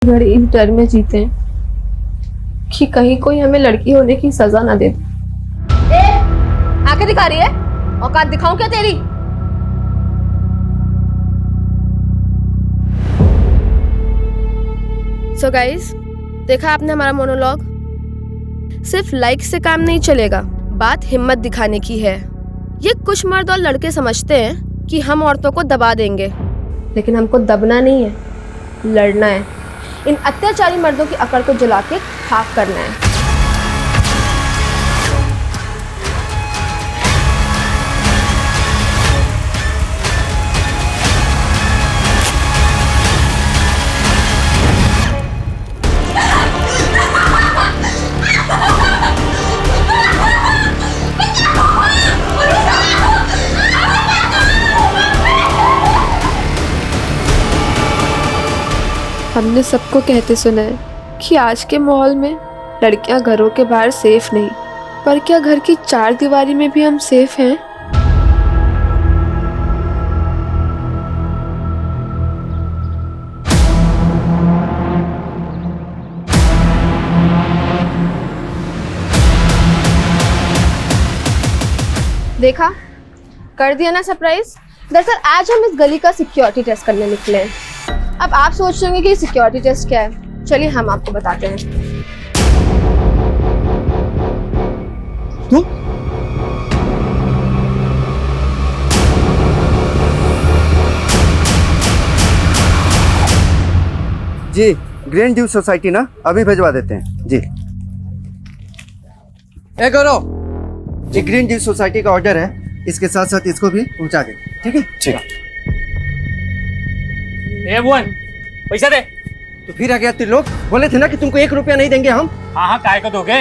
घड़ी इस डर में जीते हैं कि कहीं कोई हमें लड़की होने की सजा ना दे दे। आके दिखा रही है? औकात दिखाऊं क्या तेरी? सो गाइस, देखा आपने हमारा मोनोलॉग। सिर्फ लाइक से काम नहीं चलेगा, बात हिम्मत दिखाने की है। ये कुछ मर्द और लड़के समझते हैं कि हम औरतों को दबा देंगे, लेकिन हमको दबना नहीं है, लड़ना है। इन अत्याचारी मर्दों की अकड़ को जला के खाक करना है। हमने सबको कहते सुना है कि आज के माहौल में लड़कियां घरों के बाहर सेफ नहीं, पर क्या घर की चार दीवारी में भी हम सेफ हैं? देखा, कर दिया ना सरप्राइज। दरअसल आज हम इस गली का सिक्योरिटी टेस्ट करने निकले हैं। अब आप सोच रहे होंगे कि सिक्योरिटी टेस्ट क्या है। चलिए हम आपको बताते हैं। जी, ग्रीन ड्यू सोसाइटी ना, अभी भिजवा देते हैं जी। ए गौरव, ये ग्रीन ड्यू सोसाइटी का ऑर्डर है, इसके साथ साथ इसको भी पहुंचा दे, ठीक है? ठीक है। ए भुवन, पैसा दे। तो फिर आ गया तेरे लोग, बोले थे ना कि तुमको 1 रुपया नहीं देंगे हम। हाँ हाँ, काय को दोगे?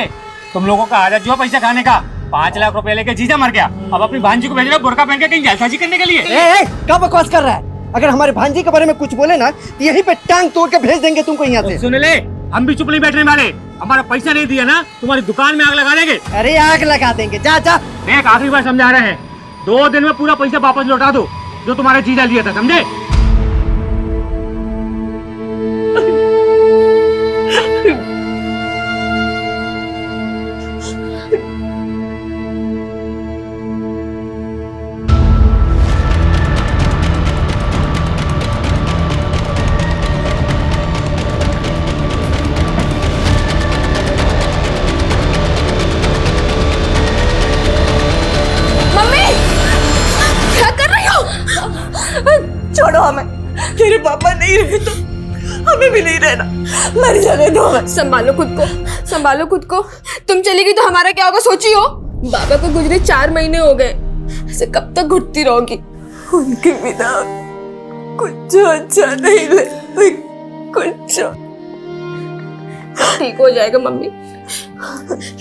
तुम लोगों का आदत जो है पैसा खाने का। 5 लाख रुपए लेके जीजा मर गया, अब अपनी भांजी को भेज रहे हो बुर्का पहन के कहीं जालसाजी करने के लिए। ए, क्या बकवास कर रहा है? अगर हमारे भांजी के बारे में कुछ बोले ना तो यहीं पे टांग तोड़ के भेज देंगे तुमको यहाँ से। सुन ले, हम भी चुप नहीं बैठने वाले। हमारा पैसा नहीं दिया ना, तुम्हारी दुकान में आग लगा देंगे। अरे आग लगा देंगे, जा जा। देख, आखिरी बार समझा रहे हैं, 2 दिन में पूरा पैसा वापस लौटा दो जो तुम्हारा जीजा लिया था, समझे? छोड़ो हमें। तेरे पापा नहीं रहे तो हमें भी नहीं रहना। मर जाने दो हमें। संभालो खुद को, संभालो खुद को। तुम चली गई तो हमारा क्या होगा सोची हो? बाबा को गुजरे 4 महीने हो गए, ऐसे कब तक घुटती रहोगी? उनके बिना कुछ अच्छा नहीं लगता, कुछ। ठीक हो जाएगा मम्मी,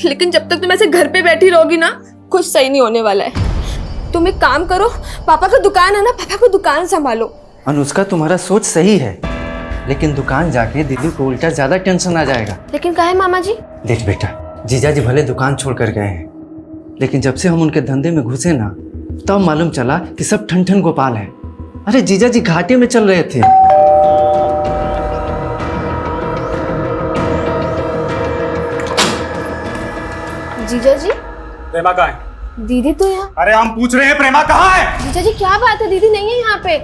लेकिन जब तक तुम ऐसे घर पे बैठी रहोगी ना, कुछ सही नहीं होने वाला है। तुम एक काम करो, पापा का दुकान है ना, पापा को दुकान संभालो। अनुष्का, तुम्हारा सोच सही है, लेकिन दुकान जाके दीदी को उल्टा ज्यादा टेंशन आ जाएगा। लेकिन काहे मामा जी? देख बेटा, जीजा जी भले दुकान छोड़ कर गए हैं, लेकिन जब से हम उनके धंधे में घुसे ना, तब मालूम चला कि सब ठन ठन गोपाल है। अरे जीजा जी घाटे में चल रहे थे। जीजा जी, प्रेमा कहाँ है? दीदी तो यहाँ। अरे हम पूछ रहे हैं, प्रेमा कहाँ है? जीजा जी क्या बात है, दीदी नहीं है यहाँ पे।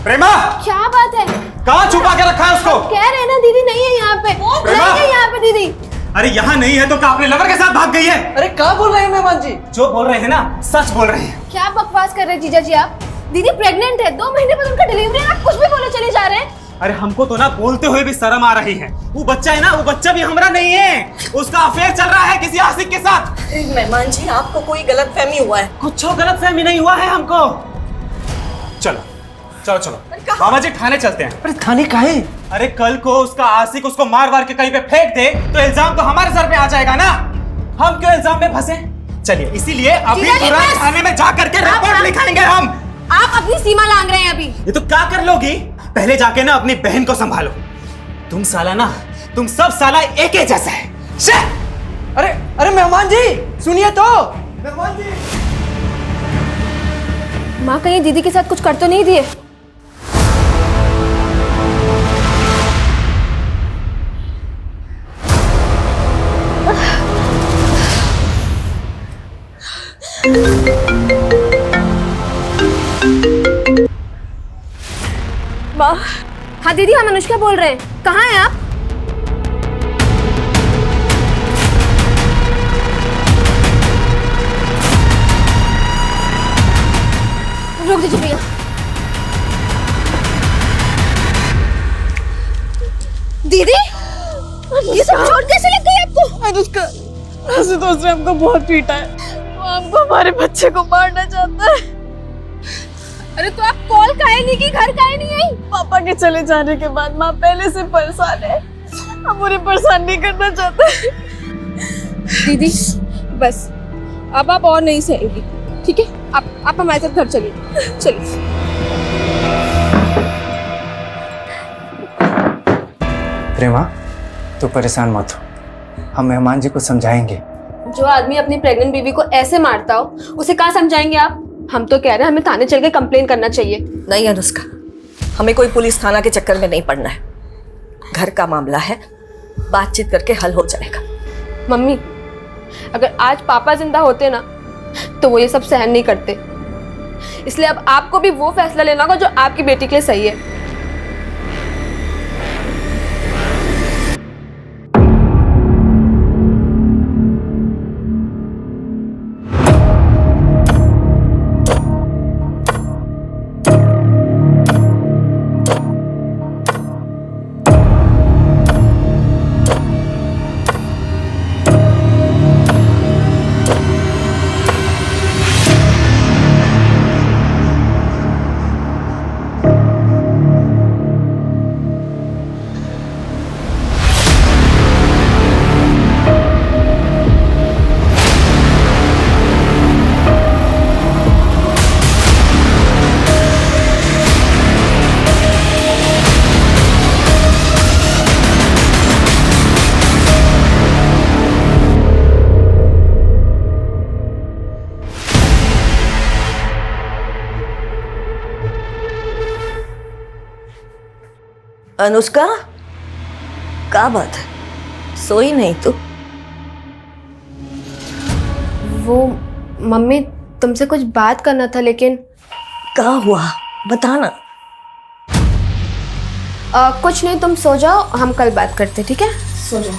प्रेमा क्या बात है? कहाँ छुपा के रखा है उसको? कह रहे हैं ना दीदी नहीं है यहाँ पे, नहीं है यहाँ पे दीदी। अरे यहाँ नहीं है तो क्या अपने लवर के साथ भाग गई है? अरे क्या बोल रहे हैं मेहमान जी? जो बोल रहे हैं ना, सच बोल रहे हैं। क्या बकवास कर रहे हैं जीजा जी आप? दीदी प्रेग्नेंट है, 2 महीने बाद उनका डिलीवरी है, आप कुछ भी बोले चले जा रहे हैं। अरे हमको तो ना बोलते हुए भी शर्म आ रही है। वो बच्चा है ना, वो बच्चा भी हमारा नहीं है, उसका अफेयर चल रहा है किसी आशिक के साथ। मेहमान जी, आपको कोई गलतफहमी हुआ है? कुछ गलतफहमी नहीं हुआ है हमको। चलो चलो चलो मामा जी, थाने चलते हैं। अरे थाने काहे? अरे कल को उसका आशिक उसको मार वार के कहीं पे फेंक दे तो इल्जाम तो हमारे सर पे आ जाएगा ना। हम क्यों इल्जाम में फंसे? चलिए इसीलिए अभी तुरंत थाने में जा करके रिपोर्ट लिखाएंगे हम। आप अपनी सीमा लांघ रहे हैं अभी। ये तो क्या कर लोगी? पहले जाके ना अपनी बहन को संभालो। तुम साला ना, तुम सब साला एक ही जैसा है। अरे अरे मेहमान जी सुनिए तो। मेहमान जी, माँ कहीं दीदी के साथ कुछ कर तो नहीं दिए? हाँ दीदी, हम अनुष्का बोल रहे हैं। कहाँ हैं आप? रुक दीजिए भैया। दीदी, ये सब चोट कैसे लग गई आपको? अनुष्का, आशुतोष ने हमको बहुत पीटा है। वो हमको हमारे बच्चे को मारना चाहता है। अरे तो आप कॉल काहे नहीं की, घर काहे नहीं आई? पापा के चले जाने के बाद माँ पहले से परेशान है। हम उन्हें परेशान नहीं करना चाहते। दीदी बस, अब आप और नहीं सहेंगी, ठीक है? आप हमारे साथ घर चलिए। चलिए। प्रेमा, तो परेशान मत हो, हम मेहमान जी को समझाएंगे। जो आदमी अपनी प्रेग्नेंट बीवी को ऐसे मारता हो, उसे कहाँ समझाएंगे आप? हम तो कह रहे हैं हमें थाने चल के कंप्लेन करना चाहिए। नहीं अनुष्का, हमें कोई पुलिस थाना के चक्कर में नहीं पड़ना है। घर का मामला है, बातचीत करके हल हो जाएगा। मम्मी, अगर आज पापा जिंदा होते ना तो वो ये सब सहन नहीं करते। इसलिए अब आपको भी वो फैसला लेना होगा जो आपकी बेटी के लिए सही है। अनुष्का, क्या बात है, सोई नहीं तू? वो मम्मी, तुमसे कुछ बात करना था लेकिन क्या हुआ बताना। कुछ नहीं, तुम सो जाओ, हम कल बात करते, ठीक है? सो जाओ।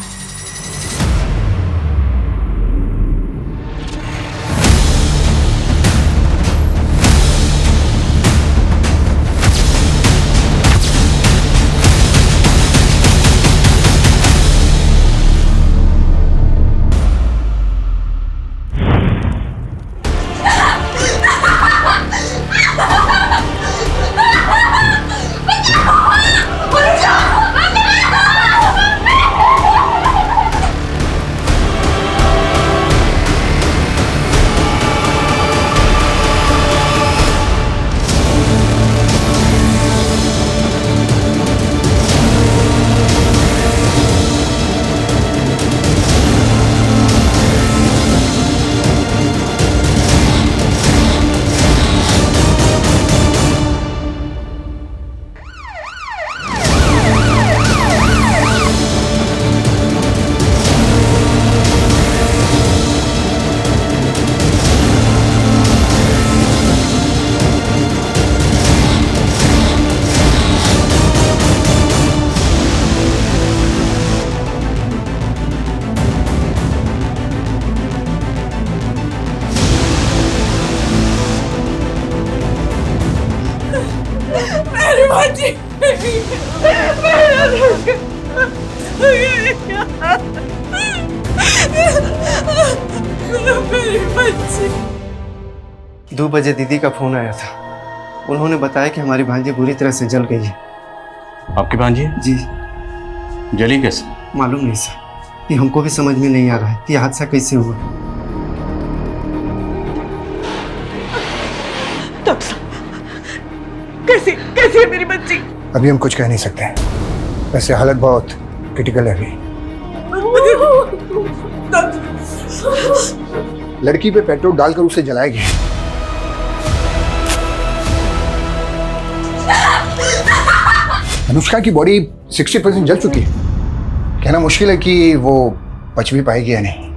मेरी बच्ची। 2 बजे दीदी का फोन आया था। उन्होंने बताया कि हमारी भांजी बुरी तरह से जल गई है। आपकी भांजी जी। जली कैसे? मालूम नहीं सर, ये हमको भी समझ में नहीं आ रहा है कि हादसा कैसे हुआ। डॉक्टर साहब, कैसी कैसी है मेरी बच्ची? अभी हम कुछ कह नहीं सकते, वैसे हालत बहुत क्रिटिकल है अभी। लड़की पे पेट्रोल डालकर उसे जलाया गया। अनुष्का की बॉडी 60% जल चुकी है। कहना मुश्किल है कि वो बच भी पाएगी या नहीं।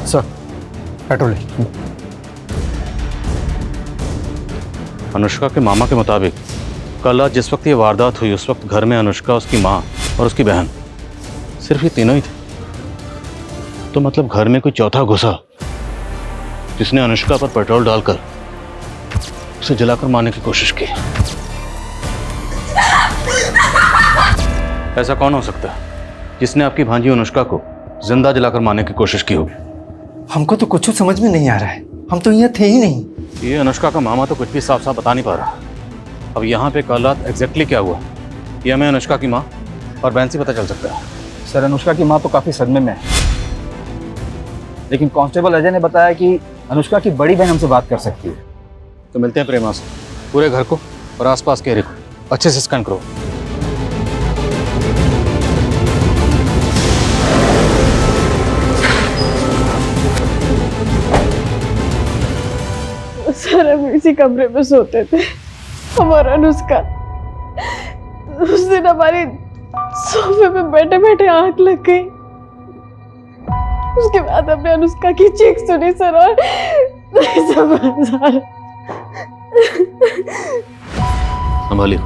सर पेट्रोल अनुष्का के मामा के मुताबिक कल रात जिस वक्त ये वारदात हुई उस वक्त घर में अनुष्का, उसकी माँ और उसकी बहन, सिर्फ ये तीनों ही थे। तो मतलब घर में कोई चौथा घुसा जिसने अनुष्का पर पेट्रोल डालकर उसे जलाकर मारने की कोशिश की। ऐसा कौन हो सकता है जिसने आपकी भांजी अनुष्का को जिंदा जलाकर मारने की कोशिश की होगी? हमको तो कुछ समझ में नहीं आ रहा है, हम तो यहाँ थे ही नहीं। ये अनुष्का का मामा तो कुछ भी साफ साफ बता नहीं पा रहा। अब यहाँ पे कल रात एग्जैक्टली क्या हुआ ये हमें अनुष्का की माँ और बहन से पता चल सकता है। सर अनुष्का की माँ तो काफी सदमे में है, लेकिन कांस्टेबल अजय ने बताया कि अनुष्का की बड़ी बहन हमसे बात कर सकती है। तो मिलते हैं प्रेमा से। पूरे घर को और आसपास के एरिया को अच्छे से स्कैन करो। सर हम इसी कमरे में सोते थे, हमारा अनुष्का। उस दिन हमारी सोफे पे बैठे बैठे आंख लग गई। उसके बाद हमने अनुष्का की चीख सुनी सर, और संभालिए।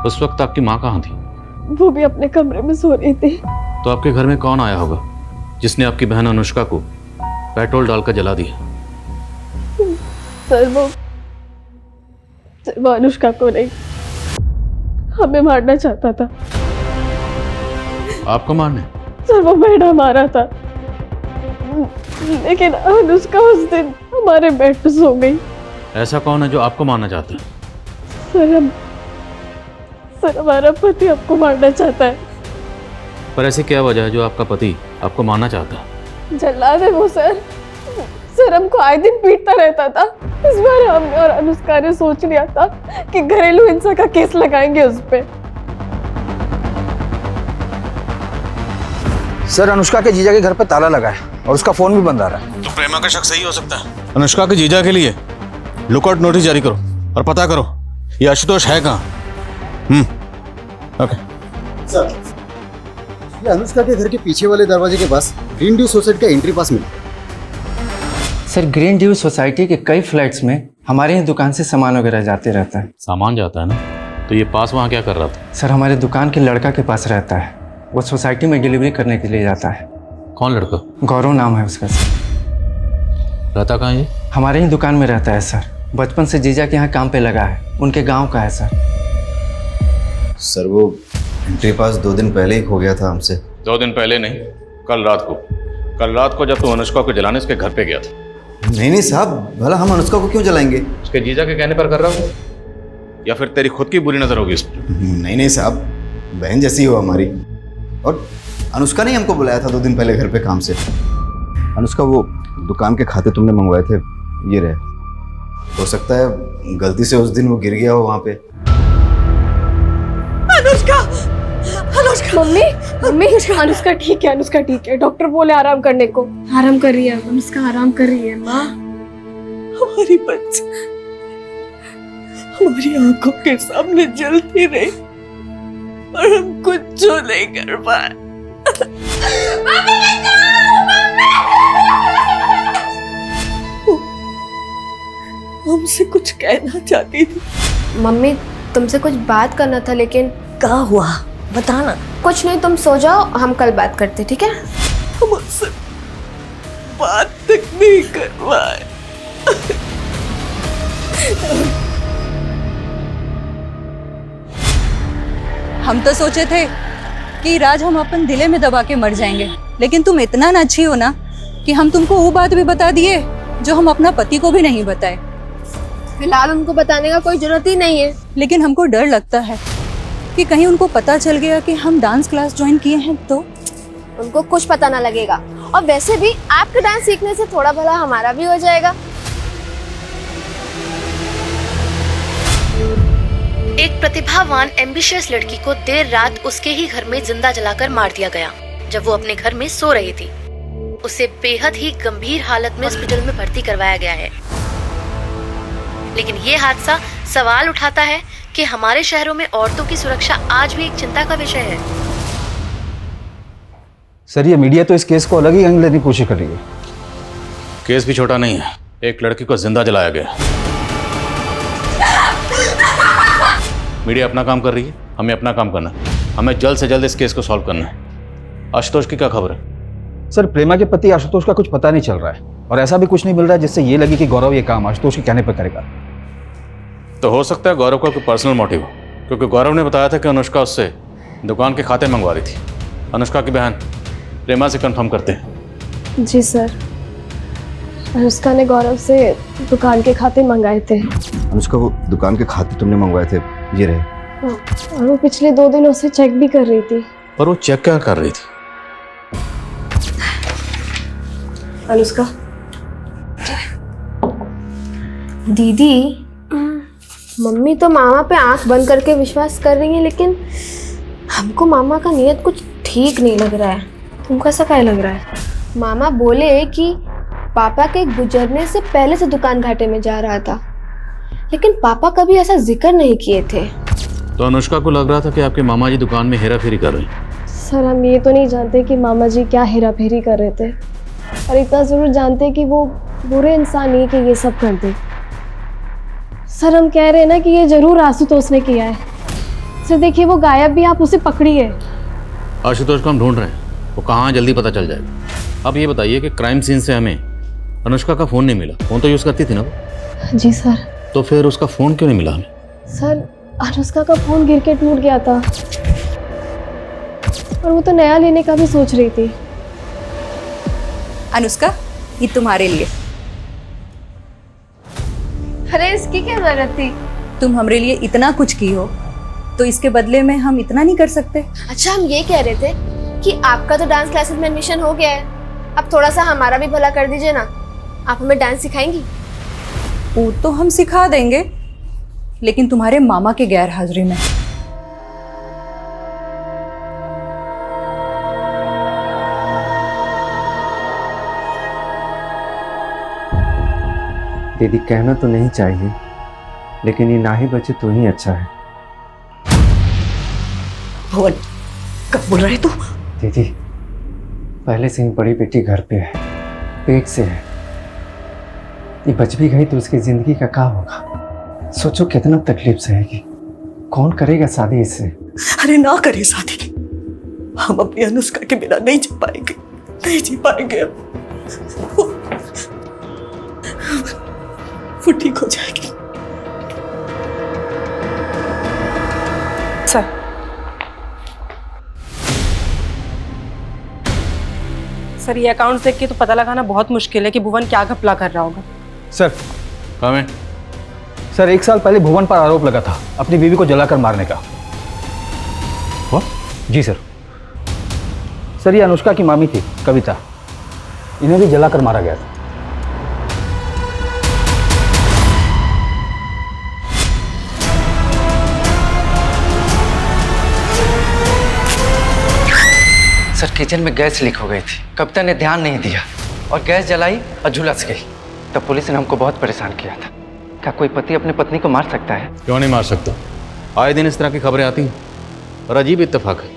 उस वक्त आपकी माँ कहाँ थी? वो भी अपने कमरे में सो रही थी। तो आपके घर में कौन आया होगा जिसने आपकी बहन अनुष्का को पेट्रोल डालकर जला दिया? सर वो अनुष्का को नहीं, हमें मारना चाहता था। आपको मारने? सर वो बेटा मारा था, लेकिन अनुष्का उस दिन हमारे बेड पे सो गई। ऐसा कौन है जो आपको मारना चाहता है? सर हमारा पति आपको मारना चाहता है। पर ऐसी क्या वजह है जो आपका पति आपको मारना चाहता है? जल्लाद है वो सर हमको आए दिन पीटता रहता था। इस बार हमने और अनुष्का ने सोच लिया था कि घरेलू हिंसा का केस लगाएंगे उस पे। सर अनुष्का के जीजा के घर पर ताला लगा है और उसका फोन भी बंद आ रहा है। तो प्रेमा का शक सही हो सकता है। अनुष्का के जीजा के लिए लुकआउट नोटिस जारी करो और पता करो ये आशुतोष है कहाँ। ओके सर ये अनुष्का के घर के पीछे वाले दरवाजे के पास ग्रीन ड्यू सोसाइटी का एंट्री पास मिला। सर ग्रीन ड्यू सोसाइटी के कई फ्लैट्स में हमारे ही दुकान से सामान वगैरह जाते रहता है। सामान जाता है ना, तो ये पास वहाँ क्या कर रहा था? सर हमारे दुकान के लड़का के पास रहता है, वो सोसाइटी में डिलीवरी करने के लिए जाता है। कौन लड़का? गौरव नाम है उसका सर। रहता कहाँ ये? हमारे ही दुकान में रहता है सर, बचपन से जीजा के यहाँ काम पे लगा है, उनके गाँव का है सर। सर वो एंट्री पास 2 दिन पहले ही खो गया था हमसे। 2 दिन पहले नहीं, कल रात को। कल रात को जब तू अनुष्का को जलाने उसके घर पे गया था। नहीं साहब, भला हम अनुष्का को क्यों जलाएंगे? उसके जीजा के कहने पर कर रहा हूँ या फिर तेरी खुद की बुरी नजर होगी इस पर? नहीं साहब, बहन जैसी हो हमारी। और अनुष्का ने हमको बुलाया था 2 दिन पहले घर पे काम से। अनुष्का वो दुकान के खाते तुमने मंगवाए थे, ये रहे। हो सकता है गलती से उस दिन वो गिर गया हो वहाँ पे। मम्मी अनुष्का ठीक है, अनुष्का ठीक है। डॉक्टर बोले आराम करने को। आराम कर रही है अनुष्का, आराम कर रही है माँ। हमारी बच्ची हमारी आंखों के सामने जलती रही और हम कुछ नहीं कर पाए। हमसे कुछ कहना चाहती थी। मम्मी तुमसे कुछ बात करना था, लेकिन क्या हुआ बताना। कुछ नहीं, तुम सो जाओ, हम कल बात करते, ठीक है? हम उससे बात तक नहीं कर पाए। हम तो सोचे थे कि राज हम अपन दिले में दबा के मर जाएंगे, लेकिन तुम इतना ना अच्छी हो ना कि हम तुमको वो बात भी बता दिए जो हम अपना पति को भी नहीं बताए। फिलहाल उनको बताने का कोई जरूरत ही नहीं है। लेकिन हमको डर लगता है कि कहीं उनको पता चल गया कि हम डांस क्लास ज्वाइन किए हैं तो। उनको कुछ पता ना लगेगा, और वैसे भी आपके डांस सीखने से थोड़ा भला हमारा भी हो जाएगा। एक प्रतिभावान एम्बिशियस लड़की को देर रात उसके ही घर में जिंदा जलाकर मार दिया गया जब वो अपने घर में सो रही थी। उसे बेहद ही गंभीर हालत में हॉस्पिटल में भर्ती करवाया गया है। लेकिन ये हादसा सवाल उठाता है कि हमारे शहरों में औरतों की सुरक्षा आज भी एक चिंता का विषय है। सर ये मीडिया तो इस केस को अलग ही एंगल लेने की कोशिश कर रही है। केस भी छोटा नहीं है, एक लड़की को जिंदा जलाया गया। मीडिया अपना काम कर रही है, हमें अपना काम करना है। हमें जल्द से जल्द इस केस को सॉल्व करना है। आशुतोष की क्या खबर है? सर प्रेमा के पति आशुतोष का कुछ पता नहीं चल रहा है, और ऐसा भी कुछ नहीं मिल रहा है जिससे ये लगे कि गौरव ये काम आशुतोष के कहने पर करेगा। तो हो सकता है गौरव का कोई पर्सनल मोटिव हो, क्योंकि गौरव ने बताया था कि अनुष्का उससे दुकान के खाते मंगवा रही थी। अनुष्का की बहन प्रेमा से कंफर्म करते हैं। जी सर, अनुष्का ने गौरव से दुकान के खाते मंगाए थे। अनुष्का वो दुकान के खाते तुमने मंगवाए थे, ये रहे। और वो पिछले 2 दिनों से चेक भी कर रही थी। पर वो चेक क्या कर रही थी? अनुष्का दीदी, मम्मी तो मामा पे आंख बंद करके विश्वास कर रही है, लेकिन हमको मामा का नियत कुछ ठीक नहीं लग रहा है। तुमको ऐसा क्या लग रहा है? मामा बोले कि पापा के गुजरने से पहले से दुकान घाटे में जा रहा था, लेकिन पापा कभी ऐसा जिक्र नहीं किए थे। तो अनुष्का को लग रहा था कि आपके मामा जी दुकान में हेरा फेरी कर रहे हैं। सर हम ये तो नहीं जानते कि मामा जी क्या हेरा फेरी कर रहे थे, और इतना जरूर जानते कि वो बुरे इंसान नहीं कि ये सब कर दे। सर हम कह रहे हैं ना कि ये जरूर आशुतोष ने किया है। सर देखिए वो गायब भी, आप उसे पकड़िए। आशुतोष को हम ढूंढ रहे हैं, वो कहाँ है जल्दी पता चल जाएगा। अब ये बताइए कि क्राइम सीन से हमें अनुष्का का फ़ोन नहीं मिला। फ़ोन तो यूज़ करती थी ना वो? जी सर। तो फिर उसका फ़ोन क्यों नहीं मिला हमें? सर अनुष्का का फ़ोन गिर के टूट गया था, और वो तो नया लेने का भी सोच रही थी। अनुष्का ये तुम्हारे लिए। अरे इसकी क्या जरूरत थी? तुम हमारे लिए इतना कुछ की हो तो इसके बदले में हम इतना नहीं कर सकते? अच्छा हम ये कह रहे थे कि आपका तो डांस क्लासेस में एडमिशन हो गया है, अब थोड़ा सा हमारा भी भला कर दीजिए ना। आप हमें डांस सिखाएंगी? वो तो हम सिखा देंगे, लेकिन तुम्हारे मामा के गैर हाजिरी में। दीदी कहना तो नहीं चाहिए, लेकिन ये ना ही बचे तो ही अच्छा है। भुवन कब बोल रहे तू? दीदी पहले से ही बड़ी बेटी घर पे है, पेट से है। ये बच भी गई तो उसकी जिंदगी का क्या होगा? सोचो कितना तकलीफ सहेगी। कौन करेगा शादी इससे? अरे ना करे शादी, हम अपनी अनुष्का के बिना नहीं जी पाएंगे, नहीं जी पाएंगे। वो ठीक हो जाएगी। सर ये अकाउंट्स देख के तो पता लगाना बहुत मुश्किल है कि भुवन क्या घपला कर रहा होगा। सर कहाँ है? सर 1 साल पहले भुवन पर आरोप लगा था अपनी बीवी को जलाकर मारने का। जी सर। सर ये अनुष्का की मामी थी कविता, इन्हें भी जलाकर मारा गया था। सर किचन में गैस लीक हो गई थी, कविता ने ध्यान नहीं दिया और गैस जलाई और झुलस गई। तब पुलिस ने हमको बहुत परेशान किया था। क्या कोई पति अपने पत्नी को मार सकता है? क्यों नहीं मार सकता? आए दिन इस तरह की खबरें आती हैं, और अजीब इत्तेफाक है,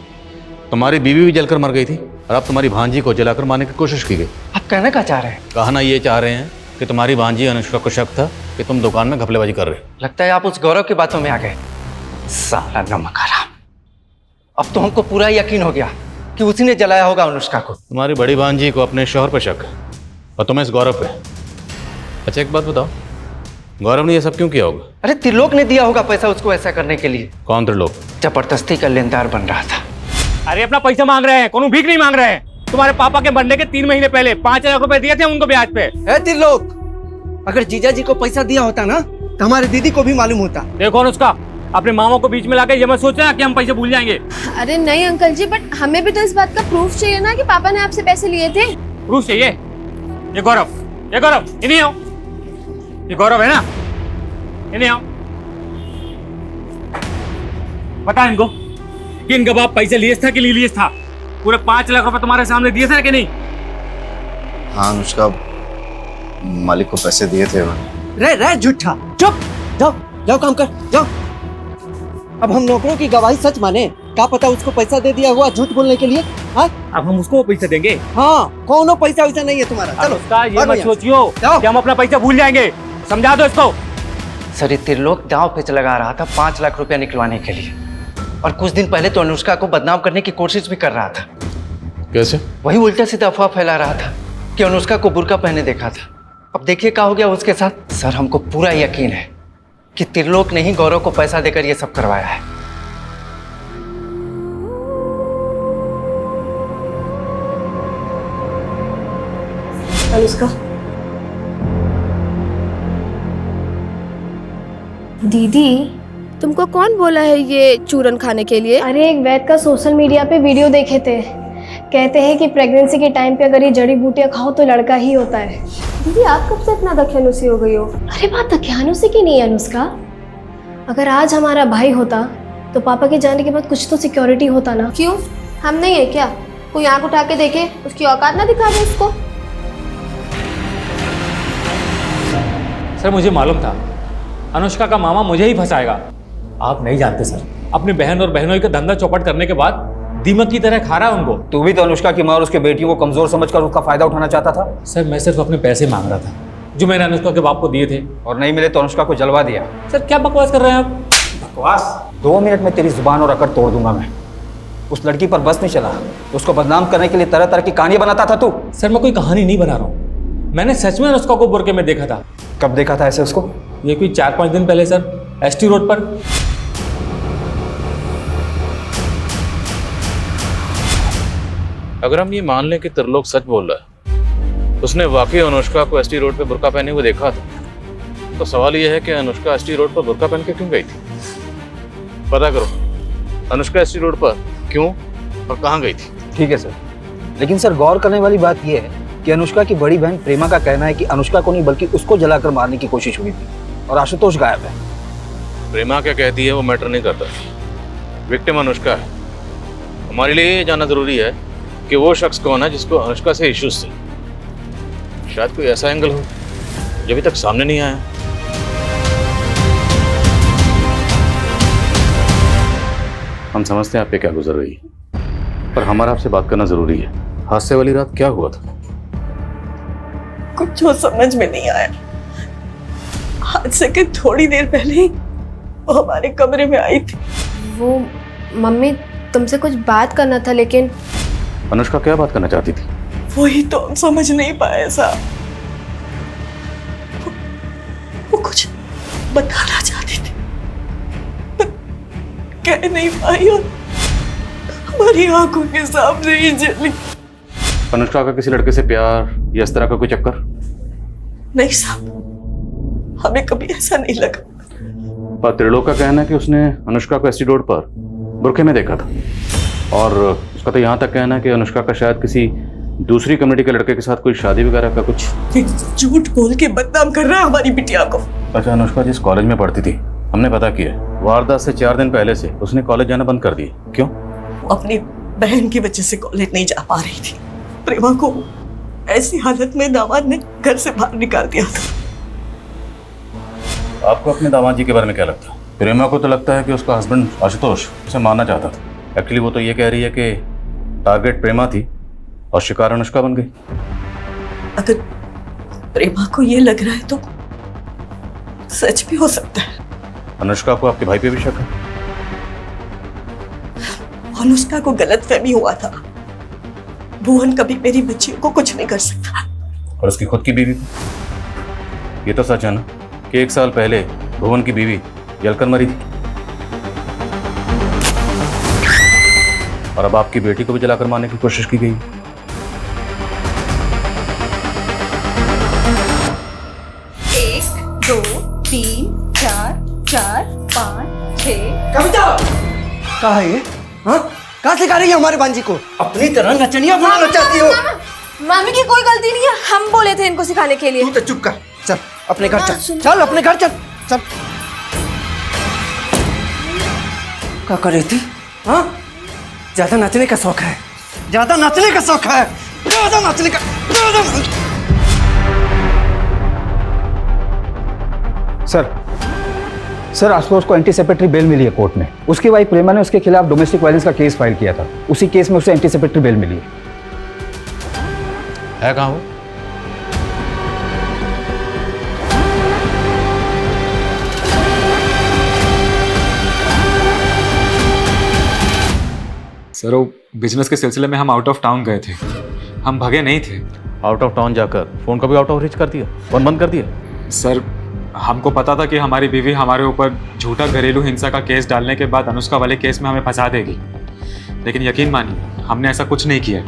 तुम्हारी बीवी भी जलकर मर गई थी और अब तुम्हारी भांजी को जलाकर मारने की कोशिश की गई। आप कहना क्या चाह रहे हैं? कहना ये चाह रहे हैं कि तुम्हारी भांजी अनुष्का को शक था कि तुम दुकान में घपलेबाजी कर रहे हो। लगता है आप उस गौरव की बातों में आ गए। साला नमक हराम। अब तो हमको पूरा यकीन हो गया कि उसी ने जलाया होगा अनुष्का को। तुम्हारी बड़ी भांजी को अपने शौहर पर शक है और तुम्हें इस गौरव पे। अच्छा एक बात बताओ, गौरव ने ये सब क्यों किया होगा? अरे त्रिलोक ने दिया होगा पैसा उसको ऐसा करने के लिए। कौन त्रिलोक? जबरदस्ती का लेनदार बन रहा था। अरे अपना पैसा मांग रहे हैं, कोनो भीख नहीं मांग रहे हैं। तुम्हारे पापा के मरने के 3 महीने पहले 5 लाख रुपए दिए थे उनको ब्याज पे। त्रिलोक, अगर जीजा जी को पैसा दिया होता ना तो हमारे दीदी को भी मालूम होता। देखो अनुष्का, अपने मामा को बीच में लाके ये मत सोचना कि हम पैसे भूल जाएंगे। अरे नहीं अंकल जी, बट हमें भी तो इस बात का प्रूफ चाहिए ना कि पापा ने आपसे पैसे लिए थे। प्रूफ चाहिए? ये गौरव, इन्हीं आओ। ये गौरव है ना, इन्हीं आओ। बता इनको कि इनका बाप पैसे लिए था कि नहीं लिए था। पूरे 5 लाख रुपए तुम्हारे सामने दिए थे कि नहीं? हाँ अनुष्का, मालिक को पैसे दिए थे उन्होंने। रे झूठा, चुप। जाओ जाओ काम कर, जाओ। अब हम नौकरों की गवाही सच माने? क्या पता उसको पैसा दे दिया हुआ झूठ बोलने के लिए। हाँ, अब हम उसको पैसे देंगे? हाँ, कोनो पैसा वैसा नहीं है तुम्हारा। चलो ये मत सोचियो कि हम अपना पैसा भूल जाएंगे। समझा दो इसको। सर ये त्रिलोक दांव पे लगा रहा था 5 लाख रुपया निकलवाने के लिए, और कुछ दिन पहले तो अनुष्का को बदनाम करने की कोशिश भी कर रहा था। कैसे? वही उल्टा सीधा अफवाह फैला रहा था कि अनुष्का को बुर्का पहने देखा था। अब देखिए क्या हो गया उसके साथ। सर हमको पूरा यकीन है कि त्रिलोक ने ही गौरव को पैसा देकर ये सब करवाया है। अनुष्का, दीदी तुमको कौन बोला है ये चूरन खाने के लिए? अरे एक वैद का सोशल मीडिया पे वीडियो देखे थे, कहते हैं कि प्रेगनेंसी के टाइम पे अगर ये जड़ी बूटियां खाओ तो लड़का ही होता है। दीदी आप कब से इतना दकियानुसी हो गई हो? अरे बात दकियानुसी की नहीं है अनुष्का। अगर आज हमारा भाई होता तो पापा के जाने के बाद कुछ तो सिक्योरिटी होता ना। क्यों, हम नहीं है क्या? कोई आंख उठा के देखे, उसकी औकात ना दिखा दे उसको। सर मुझे मालूम था अनुष्का का मामा मुझे ही फंसाएगा। आप नहीं जानते सर, अपनी बहन और बहनोई का धंधा चौपट करने के बाद दीमक की तरह खा रहा है उनको। तू भी तो अनुष्का की माँ और उसके बेटियों को कमजोर समझकर उसका फायदा उठाना चाहता था। सर मैं सिर्फ अपने पैसे मांग रहा था जो मैंने अनुष्का के बाप को दिए थे। और नहीं मिले तो अनुष्का को जलवा दिया। सर क्या बकवास कर रहे हैं आप? बकवास? 2 मिनट में तेरी जुबान और अकड़ तोड़ दूंगा मैं। उस लड़की पर बस नहीं चला, उसको बदनाम करने के लिए तरह तरह की कहानियां बनाता था तू। सर मैं कोई कहानी नहीं बना रहा हूँ, मैंने सच में अनुष्का को बुरके में देखा था। कब देखा था ऐसे उसको? ये कोई 4-5 दिन पहले सर, एसटी रोड पर। अगर हम ये मान लें कि त्रिलोक सच बोल रहा है, उसने वाकई अनुष्का को एसटी रोड पे बुर्का पहने हुए देखा था, तो सवाल यह है कि अनुष्का एसटी रोड पर बुर्का पहन के क्यों गई थी? पता करो अनुष्का एसटी रोड पर क्यों और कहाँ गई थी। ठीक है सर, लेकिन सर गौर करने वाली बात यह है कि अनुष्का की बड़ी बहन प्रेमा का कहना है कि अनुष्का को नहीं बल्कि उसको जलाकर मारने की कोशिश हुई थी और आशुतोष गायब है। प्रेमा क्या कहती है वो मैटर नहीं करता, विक्टिम अनुष्का है। हमारे लिए ये जानना जरूरी है कि वो शख्स कौन है जिसको अनुष्का से इश्यूज थे। शायद कोई ऐसा एंगल हो जो अभी तक सामने नहीं आया। हम समझते हैं आप पे क्या गुजर रही है, पर हमारा आपसे बात करना जरूरी है। हादसे वाली रात क्या हुआ था? कुछ जो समझ में नहीं आया। हादसे के थोड़ी देर पहले ही वो हमारे कमरे में आई थी। वो मम्मी तुमसे कुछ बात करना था। लेकिन अनुष्का क्या बात करना चाहती थी? वही तो हम समझ नहीं पाए साहब। वो कुछ बताना चाहती थी पर कह नहीं पाई और हमारी आंखों के सामने ही जली। अनुष्का का किसी लड़के से प्यार या इस तरह का कोई चक्कर? नहीं साहब, हमें कभी ऐसा नहीं लगा। पर त्रिलोक का कहना है कि उसने अनुष्का को एसटी रोड पर बुरखे में देखा था, और उसका तो यहाँ तक कहना है कि अनुष्का का शायद किसी दूसरी कम्युनिटी के लड़के के साथ कोई शादी वगैरह का कुछ। झूठ बोल के बदनाम कर रहा है हमारी बिटिया को। अच्छा, अनुष्का जिस कॉलेज में पढ़ती थी हमने पता किया, वारदात से 4 दिन पहले से उसने कॉलेज जाना बंद कर दिया। क्यों? वो अपनी बहन की वजह से कॉलेज नहीं जा पा रही थी। प्रेमा को ऐसी हालत में दामाद ने घर से बाहर निकाल दिया था। आपको अपने दामाद जी के बारे में क्या लगता है? प्रेमा को तो लगता है कि उसका हस्बैंड आशुतोष उसे मारना चाहता था। एक्चुअली वो तो ये कह रही है कि टारगेट प्रेमा थी और शिकार अनुष्का बन गई। अगर प्रेमा को ये लग रहा है तो सच भी हो सकता है। अनुष्का को आपके भाई पे भी शक है? अनुष्का को गलतफहमी हुआ था। भुवन कभी मेरी बच्चियों को कुछ नहीं कर सकता। और उसकी खुद की बीवी को? ये तो सच है ना कि 1 साल पहले भुवन की बीवी जलकर मरी थी। और अब आपकी बेटी को भी जलाकर मारने की कोशिश की गई। एक, दो, तीन, चार, चार, पाँच, छः। कविता कहाँ है ये? हाँ, कहाँ सिखा रही है हमारे बांजी को? अपनी तरह नचनिया बनाना चाहती हो? मामी की कोई गलती नहीं है, हम बोले थे इनको सिखाने के लिए। तू तो चुप कर, चल अपने घर चल, चल अपने घर चल, चल। क्या कर रही थी? हाँ, ज्यादा नाचने का शौक है, ज्यादा नाचने का शौक है, ज्यादा नाचने का, सर आशुतोष को एंटीसेपेटरी बेल मिली है कोर्ट में। उसकी वाइफ प्रेमा ने उसके खिलाफ डोमेस्टिक वायलेंस का केस फाइल किया था। उसी केस में उसे एंटीसेपेटरी बेल मिली है कहाँ वो? सर वो बिजनेस के सिलसिले में हम आउट ऑफ टाउन गए थे, हम भगे नहीं थे। आउट ऑफ टाउन जाकर फोन को भी आउट ऑफ रीच कर दिया, फोन बंद कर दिया? सर हमको पता था कि हमारी बीवी हमारे ऊपर झूठा घरेलू हिंसा का केस डालने के बाद अनुष्का वाले केस में हमें फंसा देगी, लेकिन यकीन मानिए हमने ऐसा कुछ नहीं किया।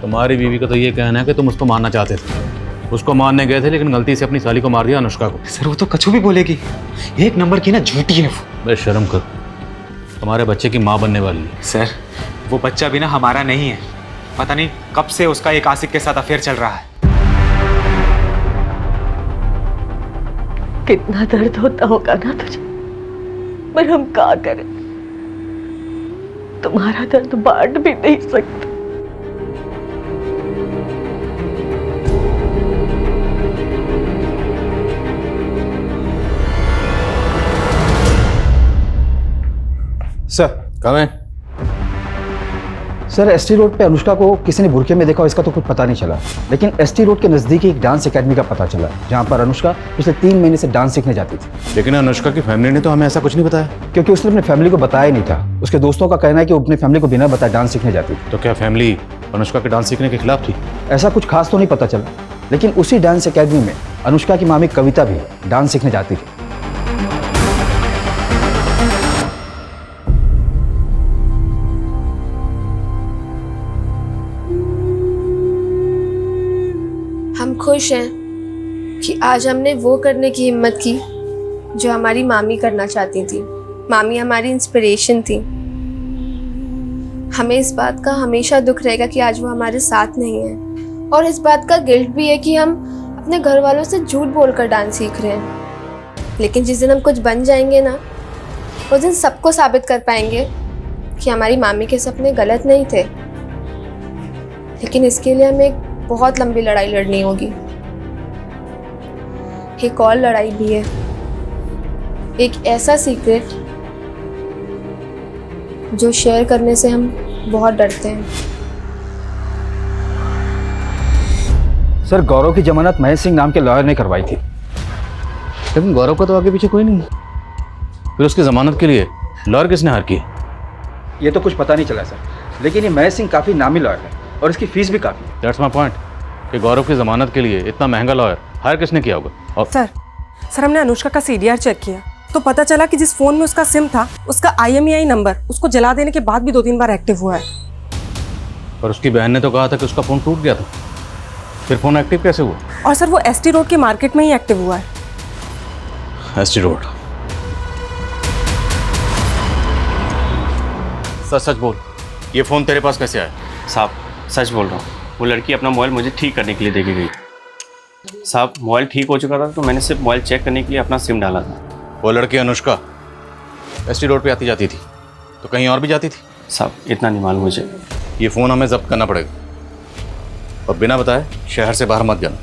तुम्हारी बीवी का तो ये कहना है कि तुम उसको मारना चाहते थे, उसको मारने गए थे लेकिन गलती से अपनी साली को मार दिया, अनुष्का को। सर वो तो कछु भी बोलेगी, एक नंबर की ना झूठी है वो। बस शर्म कर, तुम्हारे बच्चे की माँ बनने वाली है। सर वो बच्चा भी ना हमारा नहीं है, पता नहीं कब से उसका एक आशिक के साथ अफेयर चल रहा है। कितना दर्द होता होगा ना तुझे, पर हम क्या करें, तुम्हारा दर्द बांट भी नहीं सकते। सर कमें। सर एसटी रोड पे अनुष्का को किसी ने बुरखे में देखा, इसका तो कुछ पता नहीं चला, लेकिन एसटी रोड के नज़दीक एक डांस एकेडमी का पता चला जहां पर अनुष्का पिछले 3 महीने से डांस सीखने जाती थी। लेकिन अनुष्का की फैमिली ने तो हमें ऐसा कुछ नहीं बताया। क्योंकि उसने अपनी फैमिली को बताया ही नहीं था। उसके दोस्तों का कहना है कि वो अपनी फैमिली को बिना बताए डांस सीखने जाती थी। तो क्या फैमिली अनुष्का के डांस सीखने के खिलाफ थी? ऐसा कुछ खास तो नहीं पता चला, लेकिन उसी डांस एकेडमी में अनुष्का की मामी कविता भी डांस सीखने जाती थी। हम खुश हैं कि आज हमने वो करने की हिम्मत की जो हमारी मामी करना चाहती थी। मामी हमारी इंस्पिरेशन थी। हमें इस बात का हमेशा दुख रहेगा कि आज वो हमारे साथ नहीं है, और इस बात का गिल्ट भी है कि हम अपने घर वालों से झूठ बोलकर डांस सीख रहे हैं। लेकिन जिस दिन हम कुछ बन जाएंगे ना, उस दिन सबको साबित कर पाएंगे कि हमारी मामी के सपने गलत नहीं थे। लेकिन इसके लिए हमें एक बहुत लंबी लड़ाई लड़नी होगी। एक और लड़ाई भी है, एक ऐसा सीक्रेट जो शेयर करने से हम बहुत डरते हैं। सर गौरव की जमानत महेश सिंह नाम के लॉयर ने करवाई थी। लेकिन गौरव का तो आगे पीछे कोई नहीं है, फिर उसकी जमानत के लिए लॉयर किसने हायर की? ये तो कुछ पता नहीं चला सर, लेकिन ये महेश सिंह काफी नामी लॉयर है और इसकी फीस भी काफी। दैट्स माय पॉइंट कि गौरव की जमानत के लिए इतना महंगा लॉयर हायर किसने किया होगा? और सर हमने अनुष्का का CDR चेक किया तो पता चला कि जिस फोन में उसका सिम था उसका IMEI नंबर उसको जला देने के बाद भी 2-3 बार एक्टिव हुआ है। और उसकी बहन ने तो कहा था कि उसका फोन टूट गया था, फिर फोन एक्टिव कैसे हुआ? और सर वो ST रोड के मार्केट में ही एक्टिव हुआ है। ST road? सच बोल, ये फोन तेरे पास कैसे आया? साहब सच बोल रहा हूँ, वो लड़की अपना मोबाइल मुझे ठीक करने के लिए दे के गई। साहब मोबाइल ठीक हो चुका था तो मैंने सिर्फ मोबाइल चेक करने के लिए अपना सिम डाला था। वो लड़की अनुष्का ST रोड पे आती जाती थी तो कहीं और भी जाती थी? साहब इतना नहीं मालूम मुझे। ये फ़ोन हमें जब्त करना पड़ेगा और बिना बताए शहर से बाहर मत जाना।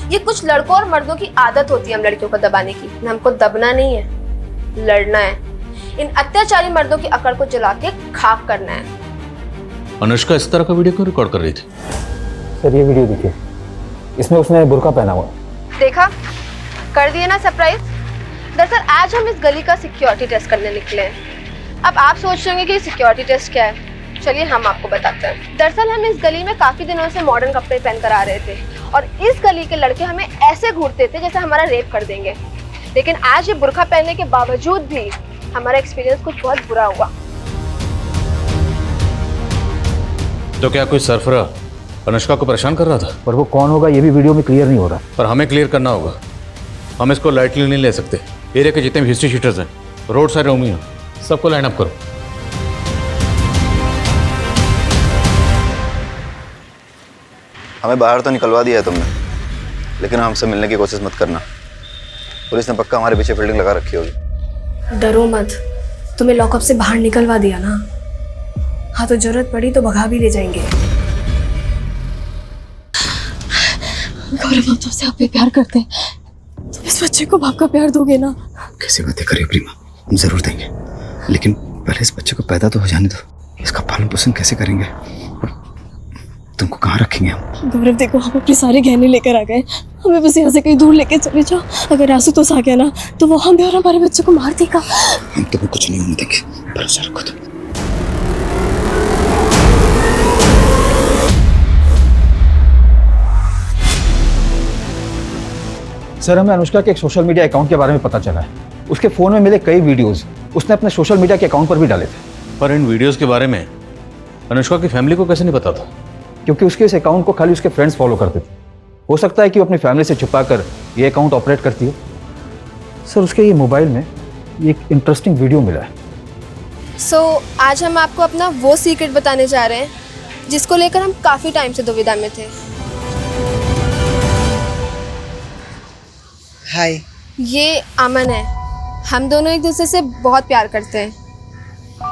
ये कुछ लड़कों और मर्दों की आदत होती है हम लड़कियों को दबाने की। हमको दबना नहीं है, लड़ना है। इन अत्याचारी मर्दों की अकड़ को जला के खाक करना है। अनुष्का इस तरह का वीडियो क्यों रिकॉर्ड कर रही थी? सर ये वीडियो देखिए, इसमें उसने बुर्का पहना हुआ। देखा, कर दिए ना सरप्राइज। दरअसल आज हम इस गली का सिक्योरिटी टेस्ट करने निकले हैं। अब आप सोच रहे होंगे कि सिक्योरिटी टेस्ट क्या है, चलिए हम आपको बताते हैं। दरअसल हम इस गली में काफी दिनों से मॉडर्न कपड़े पहन कर आ रहे थे और इस गली के लड़के हमें ऐसे घूरते थे जैसे हमारा रेप कर देंगे। लेकिन आज ये बुर्का पहनने के बावजूद भी हमारा एक्सपीरियंस कुछ बहुत बुरा हुआ। तो क्या कोई सरफरा अनुष्का को परेशान कर रहा था? पर वो कौन होगा ये भी वीडियो में क्लियर नहीं हो रहा। पर हमें क्लियर करना होगा। हम इसको लाइटली नहीं ले सकते। एरिया के जितने भी हिस्ट्री शीटर्स हैं, रोड साइड रोमी हैं, सबको लाइन अप करो। हमें बाहर तो निकलवा दिया है तुमने, लेकिन हमसे मिलने की कोशिश मत करना। पुलिस ने पक्का हमारे पीछे फील्डिंग लगा रखी होगी। डरो मत, तुम्हें लॉकअप से बाहर निकलवा दिया ना। हाँ तो जरूरत पड़ी तो भगा भी ले जाएंगे। गौरव, हम तुमसे आप भी प्यार करते हैं, तुम इस बच्चे को बाप का प्यार दोगे ना? कैसी बातें करिए प्रीमा, हम जरूर देंगे, लेकिन पहले इस बच्चे को पैदा तो हो जाने दो। इसका पालन पोषण कैसे करेंगे और तुमको कहाँ रखेंगे हम? गौरव देखो, हम अपने सारे गहने लेकर आ गए, हमें बस यहाँ से कहीं दूर लेके चले जाओ। अगर आशुतोष आ गया ना तो वो हमें और हमारे बच्चे को मार देगा। हम तुम्हें कुछ नहीं होने देंगे, भरोसा रखो तुम। सर, हमें अनुष्का के एक सोशल मीडिया अकाउंट के बारे में पता चला है। उसके फोन में मिले कई वीडियोस उसने अपने सोशल मीडिया के अकाउंट पर भी डाले थे। पर इन वीडियोस के बारे में अनुष्का की फैमिली को कैसे नहीं पता था? क्योंकि उसके इस अकाउंट को खाली उसके फ्रेंड्स फॉलो करते थे। हो सकता है कि वो अपनी फैमिली से छुपाकर ये अकाउंट ऑपरेट करती हो। सर, उसके ये मोबाइल में एक इंटरेस्टिंग वीडियो मिला है। आज हम आपको अपना वो सीक्रेट बताने जा रहे हैं जिसको लेकर हम काफी टाइम से दुविधा में थे। हाय, ये अमन है। हम दोनों एक दूसरे से बहुत प्यार करते हैं,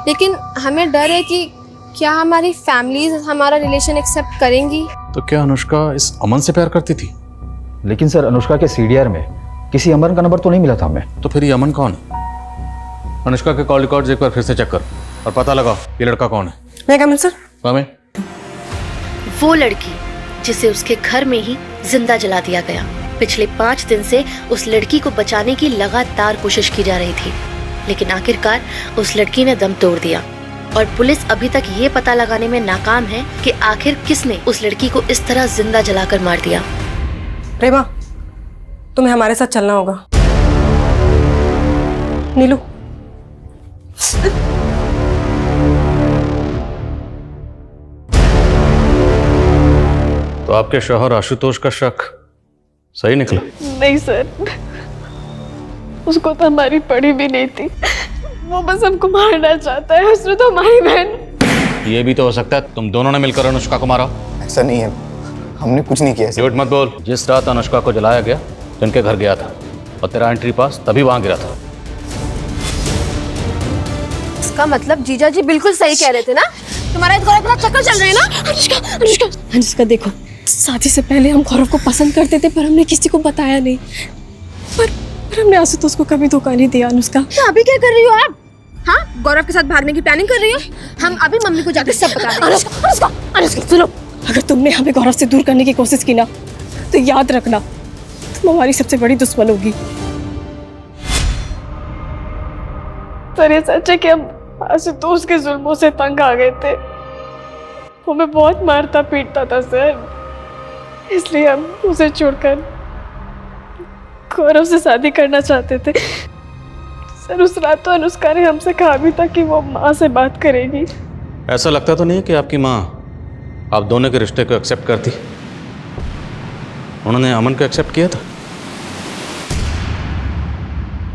लेकिन हमें डर है कि क्या हमारी फैमिलीज हमारा रिलेशन एक्सेप्ट करेंगी। तो क्या अनुष्का इस अमन से प्यार करती थी? लेकिन सर, अनुष्का के सीडीआर में किसी अमन का नंबर तो नहीं मिला था हमें। तो फिर ये अमन कौन है? अनुष्का के कॉल रिकॉर्ड्स एक बार फिर से चेक कर और पता लगाओ ये लड़का कौन है। मैं कम इन सर? वो लड़की जिसे उसके घर में ही जिंदा जला दिया गया। पिछले 5 दिन से उस लड़की को बचाने की लगातार कोशिश की जा रही थी, लेकिन आखिरकार उस लड़की ने दम तोड़ दिया और पुलिस अभी तक ये पता लगाने में नाकाम है कि आखिर किसने उस लड़की को इस तरह जिंदा जलाकर मार दिया। प्रेमा, तुम्हें हमारे साथ चलना होगा। नीलू, तो आपके शौहर आशुतोष का शक सही निकला? नहीं सर, उसको तो हमारी पड़ी भी नहीं थी। वो बस हमको मारना चाहता है। उसने तो हमारी बहन। ये भी तो हो सकता है तुम दोनों ने मिलकर अनुष्का को मारा। ऐसा नहीं है, हमने कुछ नहीं किया। झूठ मत बोल। जिस रात अनुष्का को जलाया गया तो इनके घर गया था और तेरा एंट्री पास तभी वहां गिरा था। इसका मतलब जीजा जी बिल्कुल सही कह रहे थे ना? तुम्हारा इतना चक्कर चल रहे हैं ना? अनुष्का देखो, शादी से पहले हम गौरव को पसंद करते थे, पर हमने किसी को बताया नहीं। पर हमने आशुतोष को कभी धोखा नहीं दिया। अनुष्का, तो अभी क्या कर रही हो आप? हाँ, गौरव के साथ भागने की प्लानिंग कर रही हो? हम अभी मम्मी को जाकर सब बता देंगे। अनुष्का सुनो, अगर तुमने हमें गौरव से दूर करने की कोशिश की ना तो याद रखना तुम हमारी सबसे बड़ी दुश्मन होगी। सर, ये सच है कि हम आशुतोष के जुल्मों से तंग आ गए थे। वो हमें बहुत मारता पीटता था सर, इसलिए हम उसे छोड़कर गौरव से शादी करना चाहते थे। सर, उस रात तो अनुष्का ने हमसे कहा भी था कि वो माँ से बात करेगी। ऐसा लगता तो नहीं कि आपकी माँ आप दोनों के रिश्ते को एक्सेप्ट करती? उन्होंने अमन को एक्सेप्ट किया था।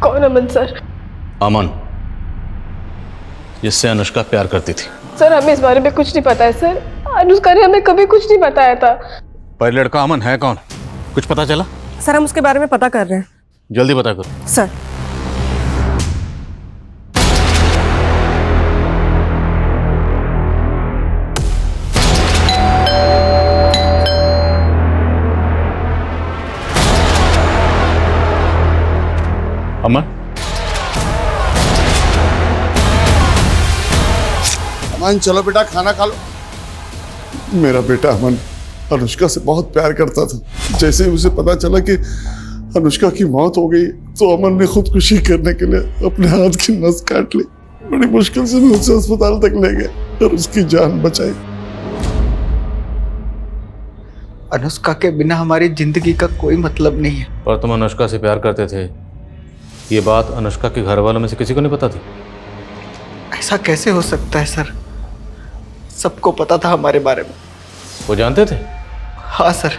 कौन अमन सर? अमन, जिससे अनुष्का प्यार करती थी। सर, हमें इस बारे में कुछ नहीं पता है सर। अनुष्का ने हमें कभी कुछ नहीं बताया था। पर लड़का अमन है कौन? कुछ पता चला? सर, हम उसके बारे में पता कर रहे हैं। जल्दी पता करो। सर, अमन, अमन चलो बेटा खाना खा लो। मेरा बेटा अमन अनुष्का से बहुत प्यार करता था। जैसे ही उसे पता चला कि अनुष्का की मौत हो गई तो अमन ने खुदकुशी करने के लिए अपने हाथ की नस काट ली। बड़ी मुश्किल से मैं उसे अस्पताल तक ले गए और उसकी जान बचाई। अनुष्का के बिना हमारी जिंदगी का कोई मतलब नहीं है। पर तुम अनुष्का से प्यार करते थे, ये बात अनुष्का के घर वालों में से किसी को नहीं पता थी? ऐसा कैसे हो सकता है सर? सबको पता था हमारे बारे में। वो जानते थे? हाँ सर।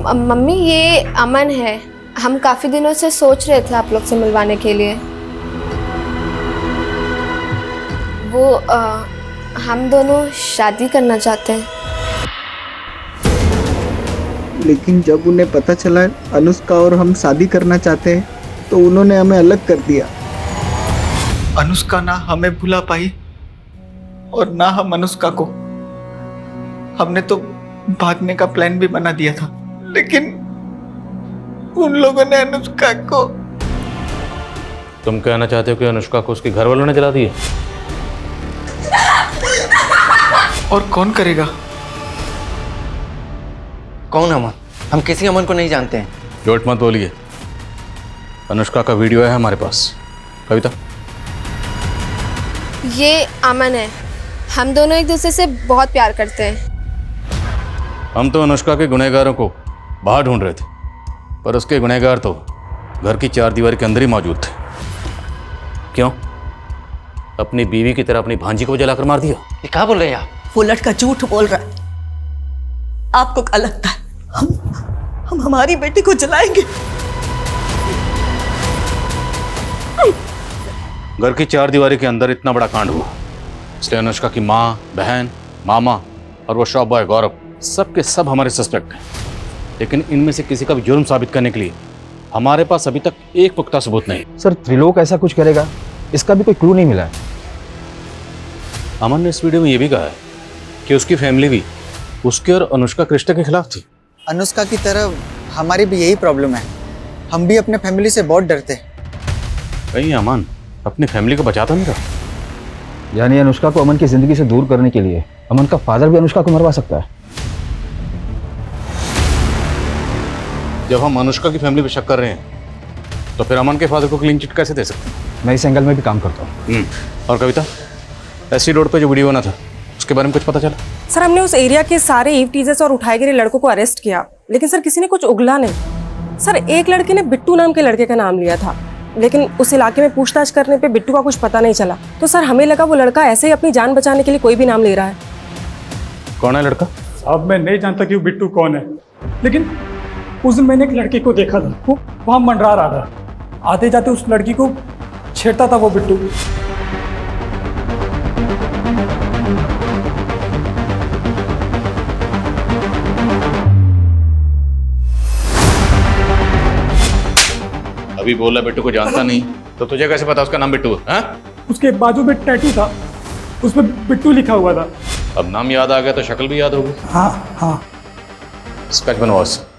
मम्मी ये अमन है। हम काफी दिनों से सोच रहे थे आप लोग से मिलवाने के लिए। वो हम दोनों शादी करना चाहते हैं। लेकिन जब उन्हें पता चला अनुष्का और हम शादी करना चाहते हैं तो उन्होंने हमें अलग कर दिया। अनुष्का ना हमें भुला पाई और ना हम अनुष्का को। हमने तो भागने का प्लान भी बना दिया था, लेकिन उन लोगों ने अनुष्का को। तुम कहना चाहते हो कि अनुष्का को उसके घर वालों ने जला दिया? और कौन करेगा? कौन अमन? हम किसी अमन को नहीं जानते हैं। झूठ मत बोलिए। अनुष्का का वीडियो है हमारे पास। कविता, ये अमन है। हम दोनों एक दूसरे से बहुत प्यार करते हैं। हम तो अनुष्का के गुनहगारों को बाहर ढूंढ रहे थे, पर उसके गुनहगार तो घर की चार दीवार के अंदर ही मौजूद थे। क्यों? अपनी बीवी की तरह अपनी भांजी को जलाकर मार दिया? ये क्या बोल रहे हैं आप? वो लड़का झूठ बोल रहा है। आपको क्या लगता है हम हमारी बेटी को जलाएंगे? घर की चार दीवारी के अंदर इतना बड़ा कांड हुआ, इसलिए अनुष्का की माँ, बहन, मामा और वो शॉप बॉय गौरव सब के सब हमारे सस्पेक्ट हैं। लेकिन इनमें से किसी का भी जुर्म साबित करने के लिए हमारे पास अभी तक एक पुख्ता सबूत नहीं। सर त्रिलोक ऐसा कुछ करेगा, इसका भी कोई क्लू नहीं मिला है। अमन ने इस वीडियो में यह भी कहा है कि उसकी फैमिली भी उसके और अनुष्का के रिश्ते के खिलाफ थी। अनुष्का की तरह हमारी भी यही प्रॉब्लम है। हम भी अपने फैमिली से बहुत डरते हैं। कहीं अमन अपनी फैमिली को बचाता नहीं रहा? यानी अनुष्का को अमन की जिंदगी से दूर करने के लिए अमन का फादर भी अनुष्का को मरवा सकता है। जब हम अनुष्का की फैमिली पे शक कर रहे हैं तो फिर अमन के फादर को क्लीन चिट कैसे दे सकते हैं? मैं इस एंगल में भी काम करता हूँ। और कविता, एससी रोड पे जो वीडियो बना था उसके बारे में कुछ पता चला? सर हमने उस एरिया के सारे ईव टीजर्स और उठाए गिरे लड़कों को अरेस्ट किया, लेकिन सर किसी ने कुछ उगला नहीं। सर एक लड़के ने बिट्टू नाम के लड़के का नाम लिया था, लेकिन उस इलाके में पूछताछ करने पे बिट्टू का कुछ पता नहीं चला। तो सर हमें लगा वो लड़का ऐसे ही अपनी जान बचाने के लिए कोई भी नाम ले रहा है। कौन है लड़का? साहब मैं नहीं जानता कि वो बिट्टू कौन है, लेकिन उस दिन मैंने एक लड़के को देखा था, वो वहाँ मंडरा रहा था। आते जाते उस लड़की को छेड़ता था वो बिट्टू। अभी बोला बिट्टू को जानता नहीं, तो तुझे कैसे पता उसका नाम बिट्टू है? उसके बाजू में टैटू था, उसमें बिट्टू लिखा हुआ था। अब नाम याद आ गया तो शक्ल भी याद होगी। हाँ हाँ। स्केच बनवा उससे।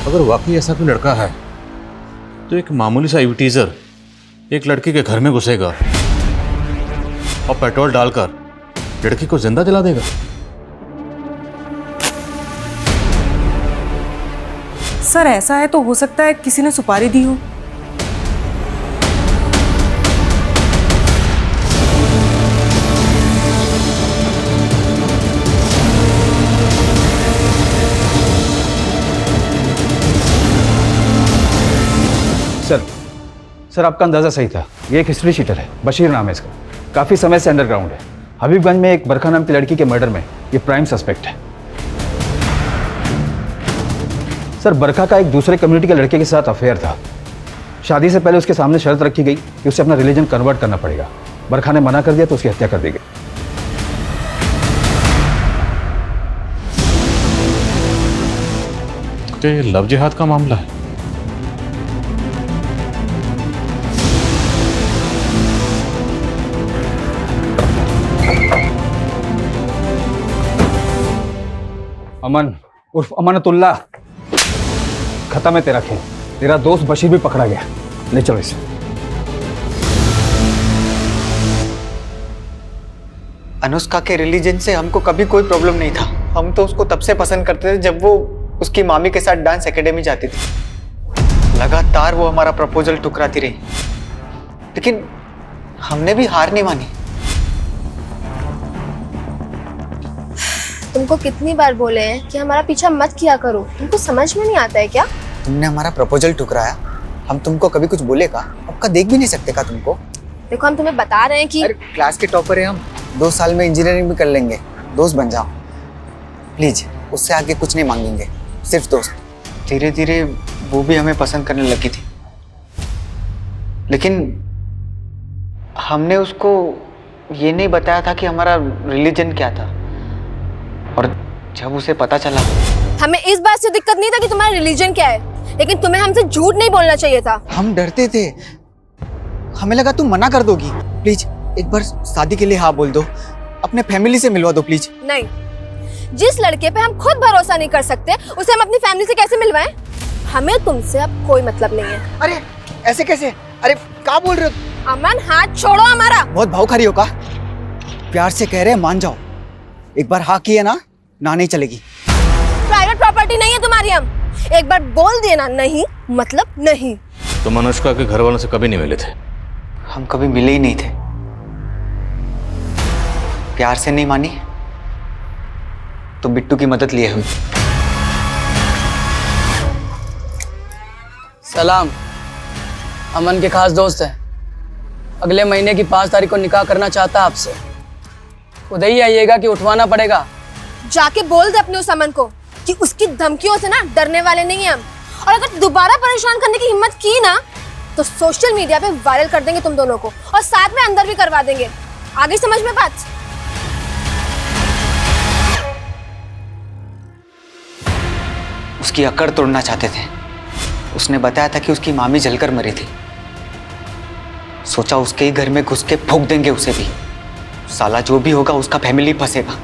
अगर वाकई ऐसा कोई लड़का है तो एक मामूली सा टीजर एक लड़की के घर में घुसेगा और पेट्रोल डालकर लड़की को जिंदा जला देगा। सर ऐसा है तो हो सकता है किसी ने सुपारी दी हो। सर आपका अंदाजा सही था। ये एक हिस्ट्री शीटर है, बशीर नाम है इसका। काफी समय से अंडरग्राउंड है। हबीबगंज में एक बरखा नाम की लड़की के मर्डर में ये प्राइम सस्पेक्ट है। सर बरखा का एक दूसरे कम्युनिटी के लड़के के साथ अफेयर था। शादी से पहले उसके सामने शर्त रखी गई कि उसे अपना रिलीजन कन्वर्ट करना पड़ेगा। बरखा ने मना कर दिया तो उसकी हत्या कर दी गई। तो ये लव जिहाद का मामला है। अमन उर्फ अमानतुल्लाह, खत्म है तेरा खेल। तेरा दोस्त बशीर भी पकड़ा गया। ले चलो इसे। अनुष्का के रिलीजन से हमको कभी कोई प्रॉब्लम नहीं था। हम तो उसको तब से पसंद करते थे जब वो उसकी मामी के साथ डांस एकेडमी जाती थी। लगातार वो हमारा प्रपोजल ठुकराती रही। लेकिन हमने भी हार नहीं मानी। तुमको कितनी बार बोले हैं कि हमारा पीछा मत किया करो, तुमको समझ में नहीं आता है क्या? तुमने हमारा प्रपोजल ठुकराया, हम तुमको कभी कुछ बोलेगा? आपका देख भी नहीं सकते का तुमको? देखो हम तुम्हें बता रहे हैं कि अरे क्लास के टॉपर है हम, 2 साल में इंजीनियरिंग भी कर लेंगे, दोस्त बन जाओ प्लीज। उससे आगे कुछ नहीं मांगेंगे, सिर्फ दोस्त। धीरे धीरे वो भी हमें पसंद करने लगी थी, लेकिन हमने उसको ये नहीं बताया था कि हमारा रिलीजन क्या था। और जब उसे पता चला, हमें इस बात से दिक्कत नहीं था कि तुम्हारा रिलीजन क्या है, लेकिन तुम्हें हमसे झूठ नहीं बोलना चाहिए था। हम डरते थे, हमें लगा तुम मना कर दोगी। प्लीज एक बार शादी के लिए हाँ बोल दो, अपने फैमिली से मिलवा दो प्लीज। नहीं, जिस लड़के पे हम खुद भरोसा नहीं कर सकते उसे हम अपनी फैमिली से कैसे मिलवाएं? हमें तुमसे अब कोई मतलब नहीं है। अरे ऐसे कैसे? अरे क्या बोल रहे हो? अमन हाथ छोड़ो हमारा। बहुत भाव खा रही हो का? प्यार से कह रहे हैं, मान जाओ। एक बार हाँ किए ना नहीं चलेगी। प्राइवेट प्रॉपर्टी नहीं है तुम्हारी, हम एक बार बोल दिए ना नहीं मतलब नहीं। तुम अनुष्का के घर वालों से कभी नहीं मिले थे? हम कभी मिले ही नहीं थे। प्यार से नहीं मानी तो बिट्टू की मदद लिए हुई। सलाम, अमन के खास दोस्त हैं। अगले महीने की 5 तारीख को निकाह करना चाहता है आपसे। उधर ही आइएगा कि उठवाना पड़ेगा? जाके बोल दे अपने उस अमन को कि उसकी धमकियों से ना डरने वाले नहीं हम, और अगर दोबारा परेशान करने की हिम्मत की ना तो सोशल मीडिया पे वायरल कर देंगे तुम दोनों को, और साथ में अंदर भी करवा देंगे। आगे समझ में बात? उसकी अकड़ तोड़ना चाहते थे। उसने बताया था कि उसकी मामी जलकर मरी थी। सोचा उसके ही घर में घुस के फूंक देंगे उसे भी। साला जो भी होगा उसका फैमिली फंसेगा।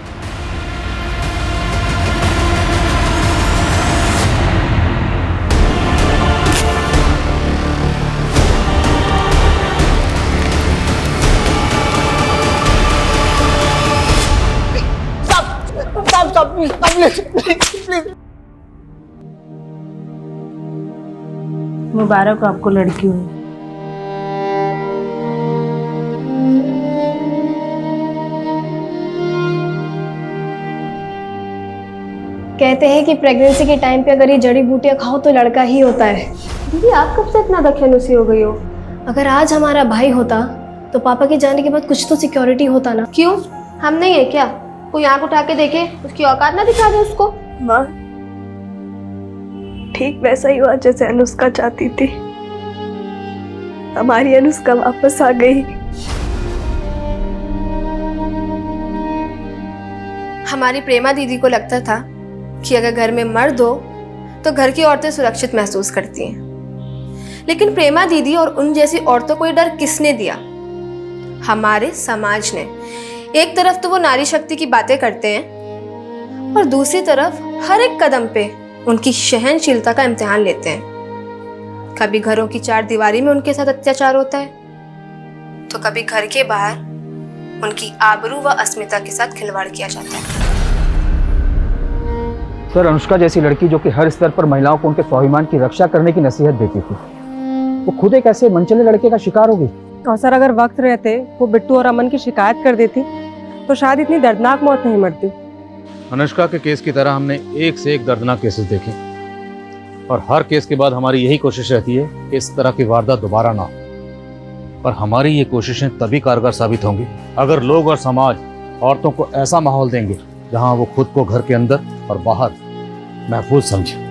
मुबारक आपको लड़की हुई। कहते हैं कि प्रेगनेंसी के टाइम पे अगर ये जड़ी बूटियां खाओ तो लड़का ही होता है। दीदी आप कब से इतना दखलंदाजी हो गई हो? अगर आज हमारा भाई होता तो पापा के जाने के बाद कुछ तो सिक्योरिटी होता ना। क्यों, हम नहीं है क्या? कोई आंख उठा के देखे, उसकी औकात ना दिखा दे उसको। माँ ठीक वैसा ही हुआ जैसे अनुष्का चाहती थी। हमारी अनुष्का वापस आ गई। हमारी प्रेमा दीदी को लगता था कि अगर घर में मर्द हो तो घर की औरतें सुरक्षित महसूस करती हैं, लेकिन प्रेमा दीदी और उन जैसी औरतों को ये डर किसने दिया? हमारे समाज ने। एक तरफ तो वो नारी शक्ति की बातें करते हैं और दूसरी तरफ हर एक कदम पे उनकी सहनशीलता का इम्तिहान लेते हैं। कभी घरों की 4 दीवारी में उनके साथ अत्याचार होता है तो कभी घर के बाहर उनकी आबरू व अस्मिता के साथ खिलवाड़ किया जाता है। सर, अनुष्का जैसी लड़की जो कि हर स्तर पर महिलाओं को उनके स्वाभिमान की रक्षा करने की नसीहत देती थी, वो खुद एक ऐसे मनचले लड़के का शिकार हो गई। और सर अगर वक्त रहते वो बिट्टू और अमन की शिकायत कर देती तो शायद इतनी दर्दनाक मौत नहीं मरती। अनुष्का के केस की तरह हमने एक से एक दर्दनाक केसेस देखे, और हर केस के बाद हमारी यही कोशिश रहती है कि इस तरह की वारदात दोबारा ना हो। और हमारी ये कोशिशें तभी कारगर साबित होंगी अगर लोग और समाज औरतों को ऐसा माहौल देंगे जहां वो खुद को घर के अंदर और बाहर महफूज समझे।